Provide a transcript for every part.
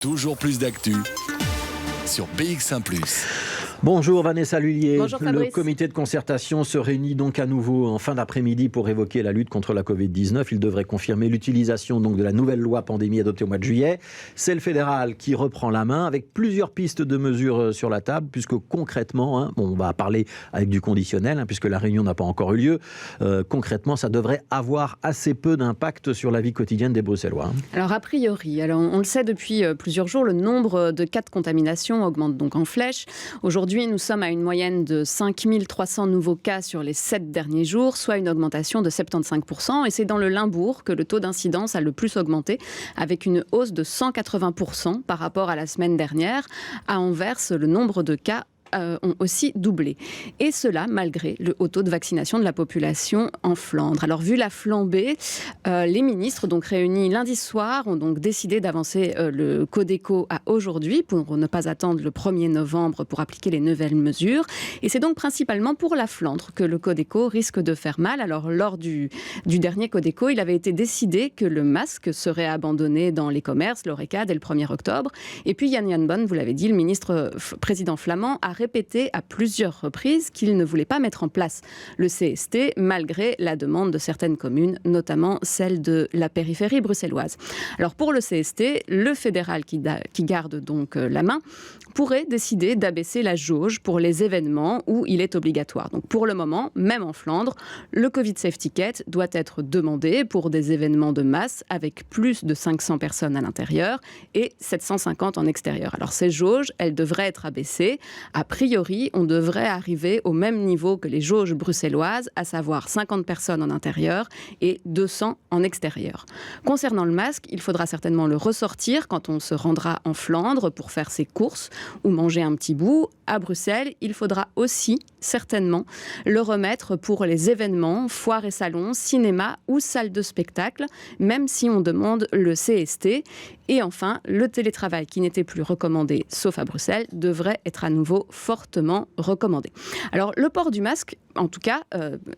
Toujours plus d'actu sur BX1 +. Bonjour Vanessa Lullier. Bonjour Le Fabrice. comité de concertation se réunit donc à nouveau en fin d'après-midi pour évoquer la lutte contre la Covid-19. Il devrait confirmer l'utilisation donc de la nouvelle loi pandémie adoptée au mois de juillet. C'est le fédéral qui reprend la main avec plusieurs pistes de mesures sur la table, puisque concrètement, on va parler avec du conditionnel, puisque la réunion n'a pas encore eu lieu. Concrètement, ça devrait avoir assez peu d'impact sur la vie quotidienne des Bruxellois. Alors a priori, on le sait depuis plusieurs jours, le nombre de cas de contamination augmente donc en flèche. Aujourd'hui, nous sommes à une moyenne de 5300 nouveaux cas sur les 7 derniers jours, soit une augmentation de 75%. Et c'est dans le Limbourg que le taux d'incidence a le plus augmenté, avec une hausse de 180% par rapport à la semaine dernière. À Anvers, le nombre de cas ont aussi doublé. Et cela malgré le haut taux de vaccination de la population en Flandre. Alors vu la flambée, les ministres donc réunis lundi soir ont donc décidé d'avancer le Codeco à aujourd'hui pour ne pas attendre le 1er novembre pour appliquer les nouvelles mesures. Et c'est donc principalement pour la Flandre que le Codeco risque de faire mal. Alors lors du dernier Codeco, il avait été décidé que le masque serait abandonné dans les commerces, l'Horeca, dès le 1er octobre. Et puis Jan Bon, vous l'avez dit, le ministre président flamand, a répété à plusieurs reprises qu'il ne voulait pas mettre en place le CST malgré la demande de certaines communes, notamment celle de la périphérie bruxelloise. Alors pour le CST, le fédéral qui garde donc la main pourrait décider d'abaisser la jauge pour les événements où il est obligatoire. Donc pour le moment, même en Flandre, le Covid Safe Ticket doit être demandé pour des événements de masse avec plus de 500 personnes à l'intérieur et 750 en extérieur. Alors ces jauges, elles devraient être abaissées. A priori, on devrait arriver au même niveau que les jauges bruxelloises, à savoir 50 personnes en intérieur et 200 en extérieur. Concernant le masque, il faudra certainement le ressortir quand on se rendra en Flandre pour faire ses courses ou manger un petit bout. À Bruxelles, il faudra aussi certainement le remettre pour les événements, foires et salons, cinéma ou salles de spectacle, même si on demande le CST. Et enfin, le télétravail qui n'était plus recommandé, sauf à Bruxelles, devrait être à nouveau fortement recommandé. Alors, le port du masque, en tout cas,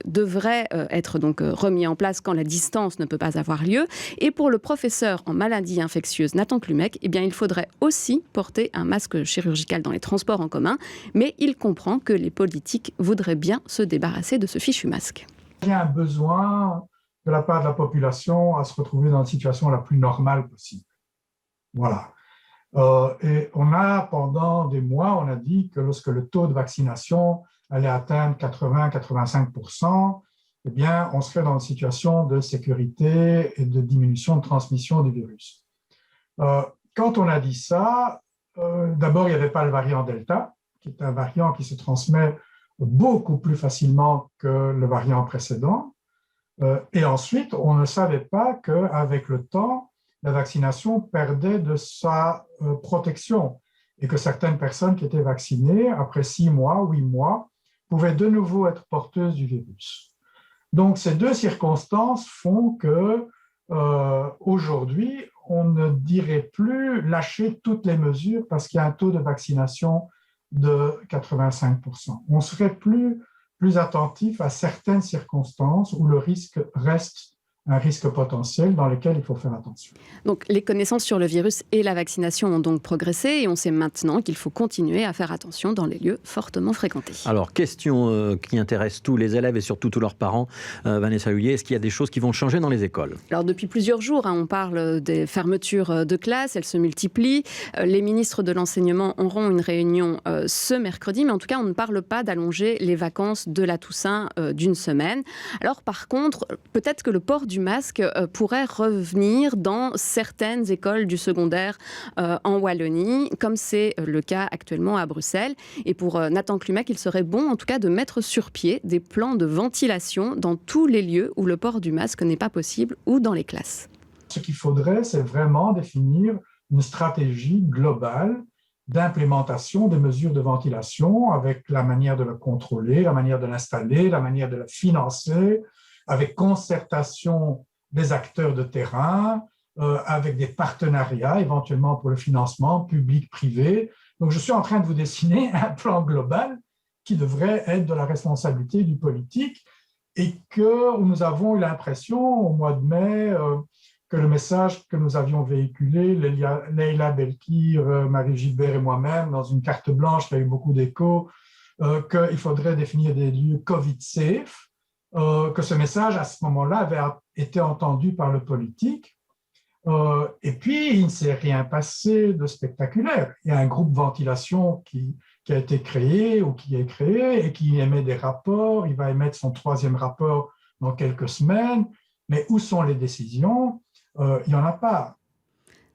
devrait être donc remis en place quand la distance ne peut pas avoir lieu. Et pour le professeur en maladies infectieuses Nathan Klumec, eh bien, il faudrait aussi porter un masque chirurgical dans les transports en commun. Mais il comprend que les politiques voudraient bien se débarrasser de ce fichu masque. Il y a un besoin de la part de la population à se retrouver dans une situation la plus normale possible. Voilà. Et pendant des mois, on a dit que lorsque le taux de vaccination allait atteindre 80-85%, eh bien, on serait dans une situation de sécurité et de diminution de transmission du virus. Quand on a dit ça, d'abord, il n'y avait pas le variant Delta, qui est un variant qui se transmet beaucoup plus facilement que le variant précédent. Et ensuite, on ne savait pas qu'avec le temps, la vaccination perdait de sa protection et que certaines personnes qui étaient vaccinées, après 6 mois, 8 mois, pouvaient de nouveau être porteuses du virus. Donc, ces deux circonstances font que aujourd'hui, on ne dirait plus lâcher toutes les mesures parce qu'il y a un taux de vaccination de 85%. On serait plus attentif à certaines circonstances où le risque reste un risque potentiel dans lequel il faut faire attention. Donc les connaissances sur le virus et la vaccination ont donc progressé et on sait maintenant qu'il faut continuer à faire attention dans les lieux fortement fréquentés. Alors, question qui intéresse tous les élèves et surtout tous leurs parents. Vanessa Lullier, est-ce qu'il y a des choses qui vont changer dans les écoles ? Alors depuis plusieurs jours, on parle des fermetures de classes, elles se multiplient. Les ministres de l'enseignement auront une réunion ce mercredi, mais en tout cas on ne parle pas d'allonger les vacances de la Toussaint d'une semaine. Alors par contre, peut-être que le port du masque pourrait revenir dans certaines écoles du secondaire en Wallonie, comme c'est le cas actuellement à Bruxelles. Et pour Nathan Klumec, il serait bon en tout cas de mettre sur pied des plans de ventilation dans tous les lieux où le port du masque n'est pas possible ou dans les classes. Ce qu'il faudrait, c'est vraiment définir une stratégie globale d'implémentation des mesures de ventilation avec la manière de le contrôler, la manière de l'installer, la manière de le financer, avec concertation des acteurs de terrain, avec des partenariats éventuellement pour le financement public-privé. Donc je suis en train de vous dessiner un plan global qui devrait être de la responsabilité du politique et que nous avons eu l'impression au mois de mai que le message que nous avions véhiculé, Leila Belkir, Marie Gilbert et moi-même, dans une carte blanche qui a eu beaucoup d'écho, qu'il faudrait définir des lieux Covid-safe, que ce message, à ce moment-là, avait été entendu par le politique. Et puis, il ne s'est rien passé de spectaculaire. Il y a un groupe ventilation qui a été créé ou qui est créé et qui émet des rapports. Il va émettre son 3e rapport dans quelques semaines. Mais où sont les décisions ? Il n'y en a pas.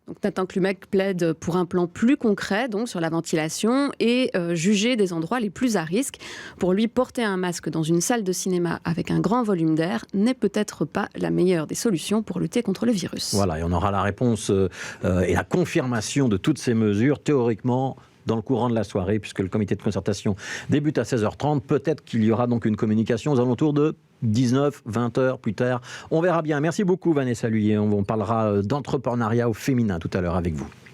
Donc Nathan Klumek plaide pour un plan plus concret donc, sur la ventilation et juger des endroits les plus à risque. Pour lui, porter un masque dans une salle de cinéma avec un grand volume d'air n'est peut-être pas la meilleure des solutions pour lutter contre le virus. Voilà, et on aura la réponse et la confirmation de toutes ces mesures, théoriquement, dans le courant de la soirée, puisque le comité de concertation débute à 16h30. Peut-être qu'il y aura donc une communication aux alentours de 19, 20 heures plus tard. On verra bien. Merci beaucoup Vanessa Lhuillier. On parlera d'entrepreneuriat au féminin tout à l'heure avec vous.